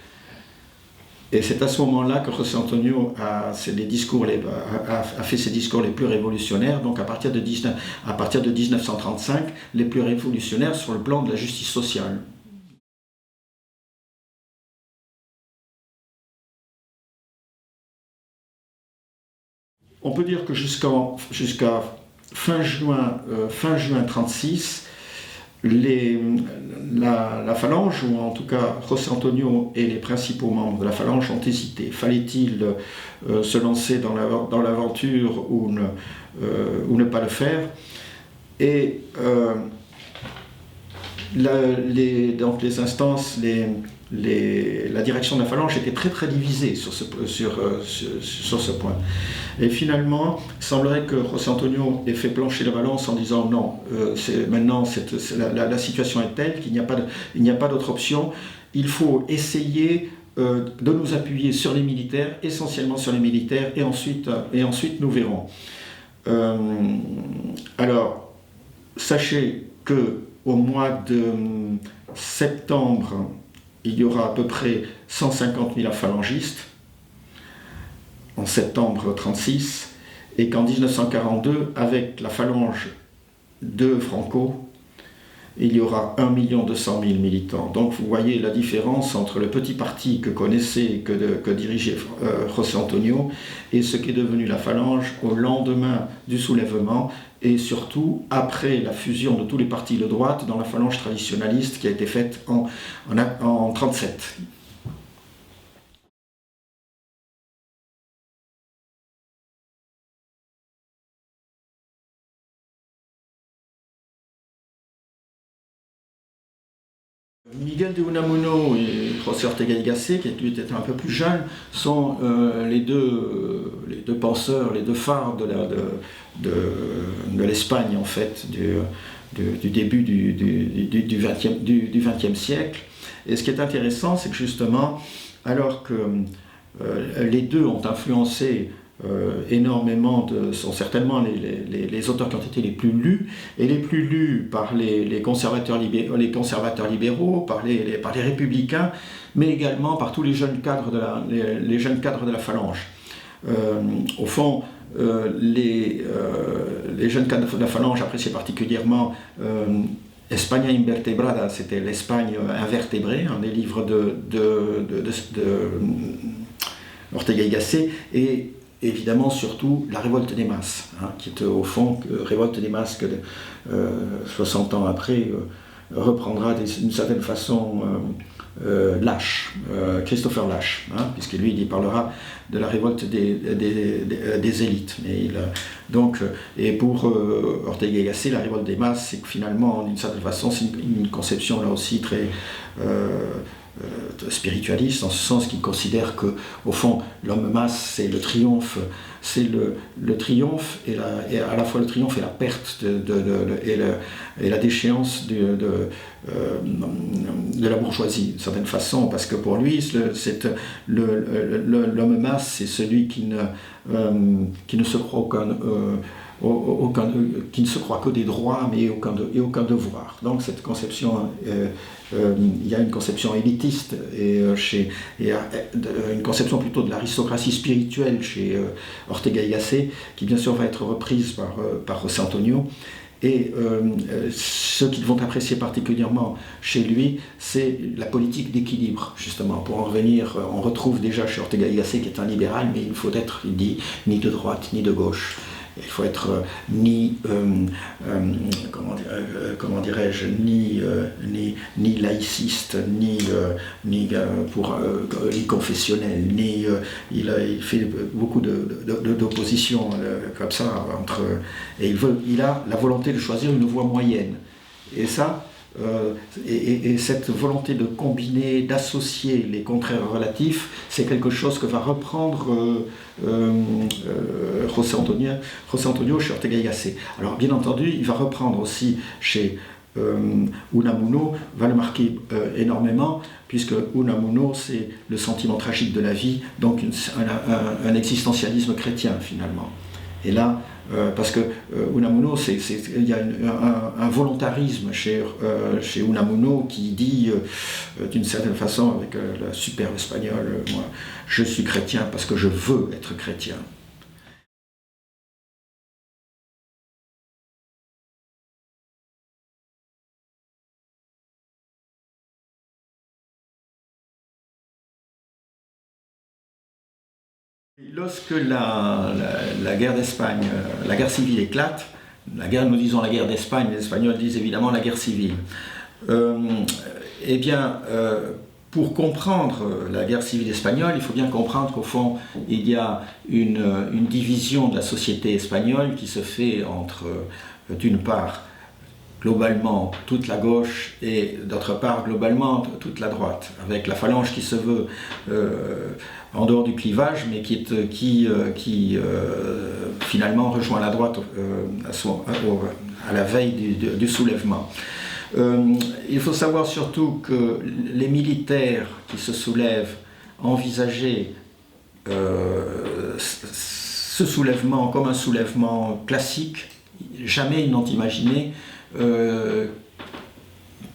Et c'est à ce moment-là que José Antonio a fait ses discours les plus révolutionnaires, donc à partir de 1935, les plus révolutionnaires sur le plan de la justice sociale. On peut dire que jusqu'à fin juin 1936, la Phalange, ou en tout cas José Antonio et les principaux membres de la Phalange ont hésité. Fallait-il se lancer dans l'aventure ou ne pas le faire? Et donc les instances, la direction de la Phalange était très très divisée sur ce point. Et finalement, il semblerait que José Antonio ait fait plancher la balance en disant non, maintenant la situation est telle qu'il n'y a pas d'autre option. Il faut essayer de nous appuyer sur les militaires, essentiellement sur les militaires, et ensuite nous verrons. Alors, sachez qu'au mois de septembre, il y aura à peu près 150 000 phalangistes, en septembre 1936, et qu'en 1942, avec la Phalange de Franco, il y aura 1 200 000 militants. Donc vous voyez la différence entre le petit parti que connaissait, que dirigeait José Antonio, et ce qui est devenu la Phalange au lendemain du soulèvement, et surtout après la fusion de tous les partis de droite dans la Phalange traditionnaliste qui a été faite en 1937. Miguel de Unamuno et José Ortega y Gasset, qui lui était un peu plus jeune, sont les deux penseurs, les deux phares de l'Espagne, en fait, du début du XXe siècle. Et ce qui est intéressant, c'est que justement, alors que les deux ont influencé énormément, sont certainement les auteurs qui ont été les plus lus, et les plus lus par les conservateurs libéraux, par les républicains, mais également par tous les jeunes cadres de la Phalange. Au fond, les jeunes cadres de la Phalange appréciaient particulièrement España Invertebrada, c'était l'Espagne invertébrée, un des livres de Ortega y Gasset, et évidemment surtout la révolte des masses, hein, qui est au fond révolte des masses que 60 ans après reprendra d'une certaine façon Lasch, Christopher Lasch, hein, puisque lui il parlera de la révolte des élites. Et pour Ortega y Gasset, la révolte des masses, c'est que finalement, d'une certaine façon, c'est une conception là aussi très spiritualiste, en ce sens qu'il considère que, au fond, l'homme masse, c'est le triomphe, le triomphe et à la fois le triomphe et la perte et la déchéance de la bourgeoisie, d'une certaine façon, parce que pour lui, l'homme masse, c'est celui qui ne se croit qui ne se croit que des droits, mais aucun devoir. Donc cette conception, il y a une conception élitiste et une conception plutôt de l'aristocratie spirituelle chez Ortega y Gasset, qui bien sûr va être reprise par José Antonio. Et ce qu'ils vont apprécier particulièrement chez lui, c'est la politique d'équilibre, justement. Pour en revenir, on retrouve déjà chez Ortega y Gasset, qui est un libéral, mais il faut être, il dit, ni de droite ni de gauche. Il faut être ni laïciste, ni confessionnel, il fait beaucoup d'opposition comme ça et il a la volonté de choisir une voie moyenne. Et ça, et cette volonté de combiner, d'associer les contraires relatifs, c'est quelque chose que va reprendre José Antonio chez Ortega y Gasset. Alors bien entendu, il va reprendre aussi chez Unamuno, va le marquer énormément, puisque Unamuno, c'est le sentiment tragique de la vie, donc un existentialisme chrétien finalement. Et là, parce que Unamuno, il y a un volontarisme chez Unamuno qui dit, d'une certaine façon, avec la superbe espagnole, moi, je suis chrétien parce que je veux être chrétien. Lorsque la guerre d'Espagne, la guerre civile éclate, nous disons la guerre d'Espagne, les Espagnols disent évidemment la guerre civile. Pour comprendre la guerre civile espagnole, il faut bien comprendre qu'au fond, il y a une division de la société espagnole qui se fait entre, d'une part, globalement toute la gauche et d'autre part globalement toute la droite, avec la phalange qui se veut en dehors du clivage, mais qui finalement rejoint la droite à la veille du soulèvement. Il faut savoir surtout que les militaires qui se soulèvent envisageaient ce soulèvement comme un soulèvement classique. Jamais ils n'ont imaginé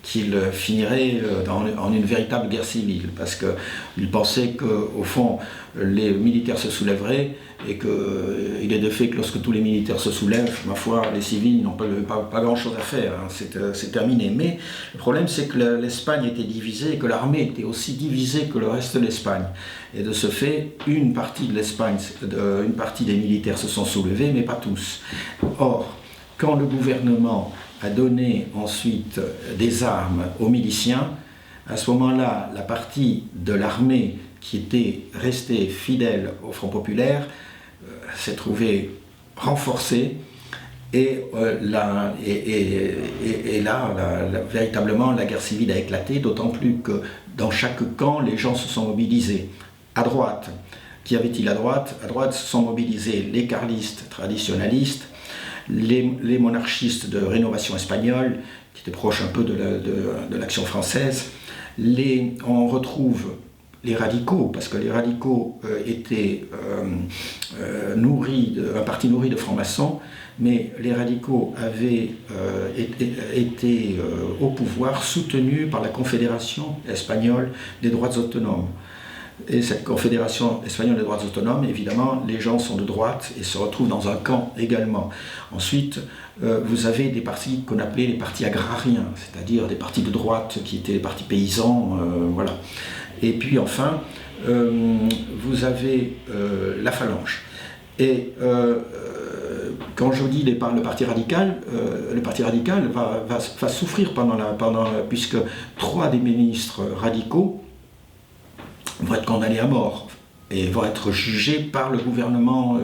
qu'il finirait en une véritable guerre civile, parce qu'ils pensaient qu'au fond, les militaires se soulèveraient et qu'il est de fait que lorsque tous les militaires se soulèvent, ma foi, les civils n'ont pas grand-chose à faire, hein, c'est terminé. Mais le problème, c'est que l'Espagne était divisée et que l'armée était aussi divisée que le reste de l'Espagne. Et de ce fait, une partie de l'Espagne, une partie des militaires se sont soulevés, mais pas tous. Or, quand le gouvernement a donné ensuite des armes aux miliciens, à ce moment-là, la partie de l'armée qui était restée fidèle au Front populaire s'est trouvée renforcée et là, véritablement, la guerre civile a éclaté, d'autant plus que dans chaque camp, les gens se sont mobilisés. À droite, qu'y avait-il à droite? À droite se sont mobilisés les carlistes traditionalistes, les monarchistes de rénovation espagnole, qui étaient proches un peu de l'action française. On retrouve les radicaux, parce que les radicaux étaient un parti nourri de francs-maçons, mais les radicaux avaient été au pouvoir soutenus par la Confédération espagnole des droites autonomes. Et cette Confédération espagnole des droites autonomes, évidemment, les gens sont de droite et se retrouvent dans un camp également. Ensuite, vous avez des partis qu'on appelait les partis agrariens, c'est-à-dire des partis de droite qui étaient les partis paysans, voilà. Et puis enfin, vous avez la phalange. Et quand je dis le Parti radical, va souffrir puisque 3 des ministres radicaux vont être condamnés à mort et vont être jugés par le gouvernement,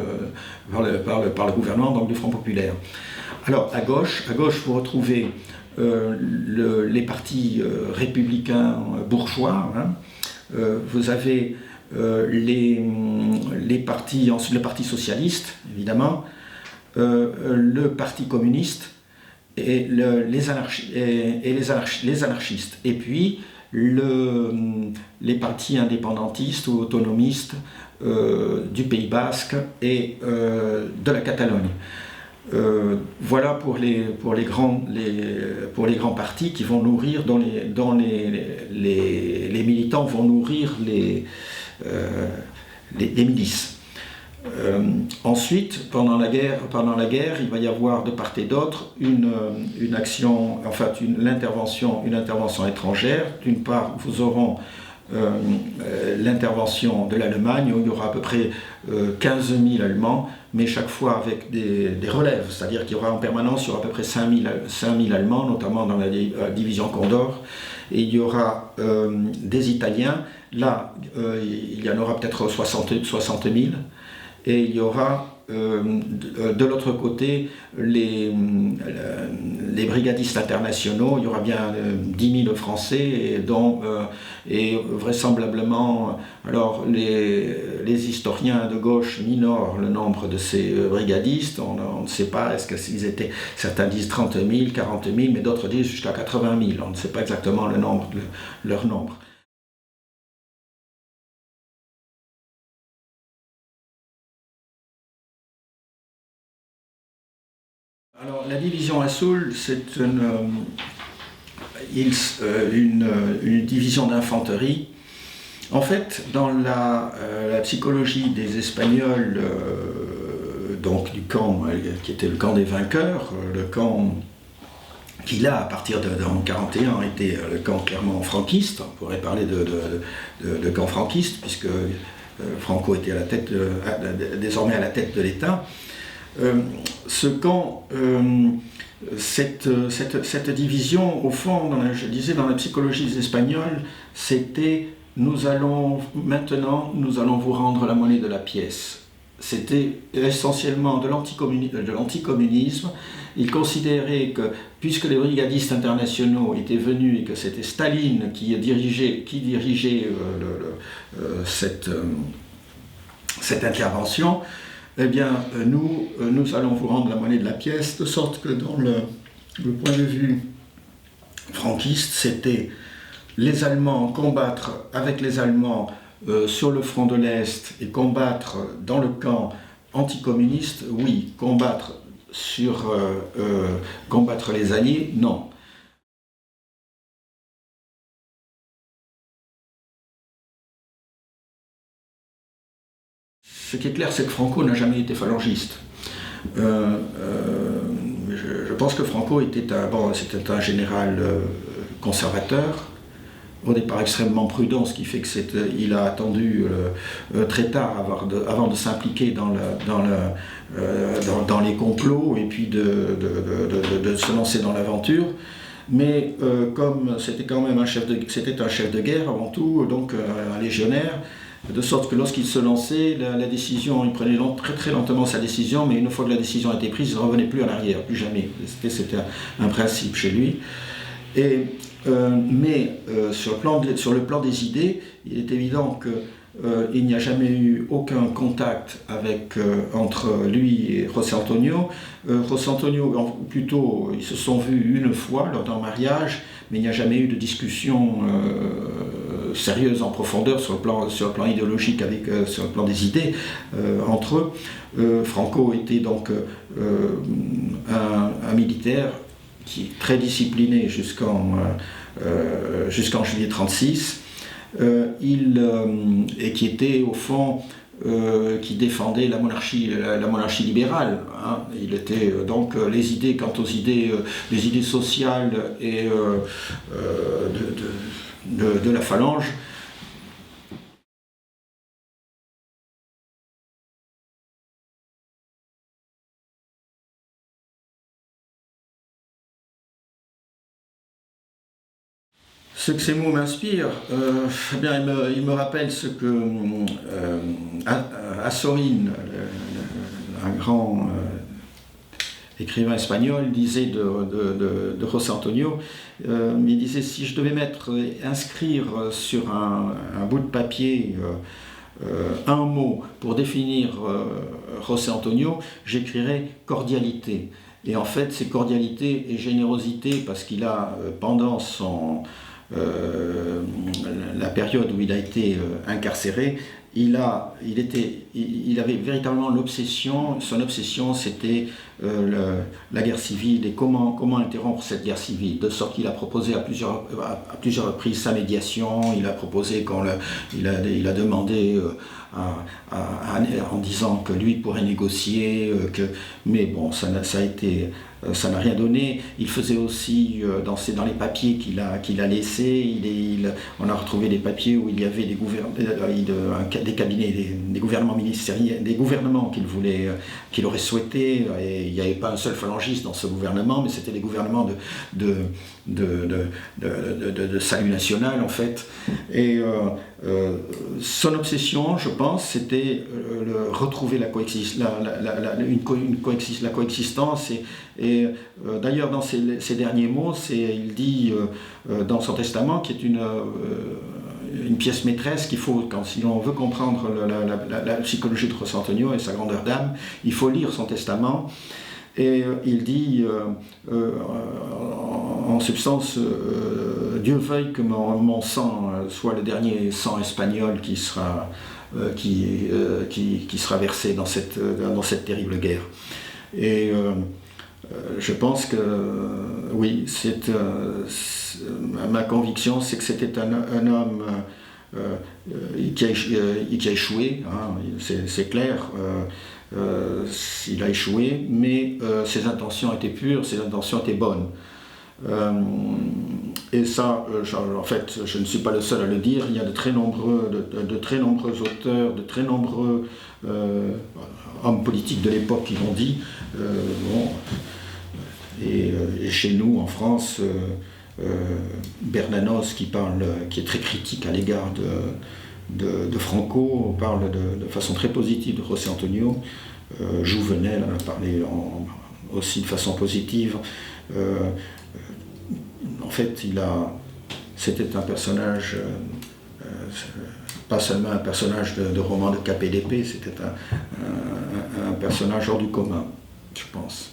par le gouvernement donc, du Front populaire. Alors à gauche vous retrouvez les partis républicains bourgeois. Vous avez le Parti socialiste, évidemment, le Parti communiste et les anarchistes. Et puis les partis indépendantistes ou autonomistes du Pays Basque et de la Catalogne. Voilà pour les grands partis qui vont nourrir, dont les militants vont nourrir les milices. Ensuite, pendant la guerre, il va y avoir de part et d'autre une intervention étrangère. D'une part, vous aurez l'intervention de l'Allemagne, où il y aura à peu près 15 000 Allemands, mais chaque fois avec des relèves, c'est-à-dire qu'il y aura en permanence à peu près 5 000 Allemands, notamment dans la division Condor, et il y aura des Italiens. Là, il y en aura peut-être 60 000, et il y aura de l'autre côté les brigadistes internationaux. Il y aura bien 10 000 Français et vraisemblablement, alors les historiens de gauche minorent le nombre de ces brigadistes. On ne sait pas, est-ce qu'ils étaient, certains disent 30 000, 40 000, mais d'autres disent jusqu'à 80 000. On ne sait pas exactement leur nombre. Alors, la division Assoul, c'est une division d'infanterie. En fait, dans la psychologie des Espagnols, donc du camp qui était le camp des vainqueurs, le camp qui là, à partir de 1941, était le camp clairement franquiste. On pourrait parler de camp franquiste, puisque Franco était désormais à la tête de l'État. Ce camp, cette division, au fond, je disais dans la psychologie des Espagnols, c'était maintenant nous allons vous rendre la monnaie de la pièce. C'était essentiellement de l'anticommunisme. Ils considéraient que, puisque les brigadistes internationaux étaient venus et que c'était Staline qui dirigeait cette intervention, eh bien, nous allons vous rendre la monnaie de la pièce, de sorte que dans le point de vue franquiste, c'était les Allemands combattre avec les Allemands sur le front de l'Est et combattre dans le camp anticommuniste, oui. Combattre les Alliés, non. Ce qui est clair, c'est que Franco n'a jamais été phalangiste. Je pense que Franco c'était un général conservateur, au départ extrêmement prudent, ce qui fait qu'il a attendu très tard avant de s'impliquer dans les complots et puis de se lancer dans l'aventure. Mais comme c'était quand même un chef de guerre avant tout, donc un légionnaire, de sorte que lorsqu'il se lançait, la décision, il prenait très très lentement sa décision, mais une fois que la décision a été prise, il ne revenait plus en arrière, plus jamais. C'était un principe chez lui. Mais sur le plan des idées, il est évident qu'il n'y a jamais eu aucun contact entre lui et José Antonio. José Antonio, plutôt, ils se sont vus une fois lors d'un mariage, mais il n'y a jamais eu de discussion sérieuse en profondeur sur le plan idéologique, sur le plan des idées entre eux. Franco était donc un militaire qui est très discipliné jusqu'en juillet 1936, et qui était au fond qui défendait la monarchie libérale. Hein. Il était donc les idées sociales et de la phalange Ce que ces mots m'inspirent, eh bien, il me rappelle ce que Azorín, un grand écrivain espagnol, disait de José Antonio. Il disait, si je devais inscrire sur un bout de papier un mot pour définir José Antonio, j'écrirais cordialité. Et en fait, c'est cordialité et générosité parce qu'il a, pendant la période où il a été incarcéré, il avait véritablement l'obsession, son obsession c'était la guerre civile et comment interrompre cette guerre civile, de sorte qu'il a proposé à plusieurs reprises sa médiation, il a proposé il a demandé en disant que lui pourrait négocier, mais bon, ça n'a rien donné. Il faisait aussi, dans les papiers qu'il a laissés, on a retrouvé des papiers où il y avait des cabinets, des gouvernements ministériels, des gouvernements qu'il aurait souhaité, et il n'y avait pas un seul phalangiste dans ce gouvernement, mais c'était des gouvernements de salut national en fait. Et son obsession, je pense, c'était retrouver la coexistence. Et d'ailleurs, dans ses derniers mots, il dit dans son testament, qui est une pièce maîtresse qu'il faut, si l'on veut comprendre la psychologie de José Antonio et sa grandeur d'âme, il faut lire son testament. Et il dit, en substance, Dieu veuille que mon sang soit le dernier sang espagnol qui sera versé dans cette terrible guerre. Et je pense que, oui, ma conviction, c'est que c'était un homme qui a échoué, hein, c'est clair. Il a échoué, mais ses intentions étaient pures, ses intentions étaient bonnes. Et ça, en fait, je ne suis pas le seul à le dire. Il y a de très nombreux auteurs, de très nombreux hommes politiques de l'époque qui l'ont dit. Et chez nous, en France, Bernanos qui est très critique à l'égard de Franco, parle de façon très positive de José Antonio. Jouvenel en a parlé aussi de façon positive. En fait, c'était un personnage, pas seulement un personnage de roman de KPDP, c'était un personnage hors du commun, je pense.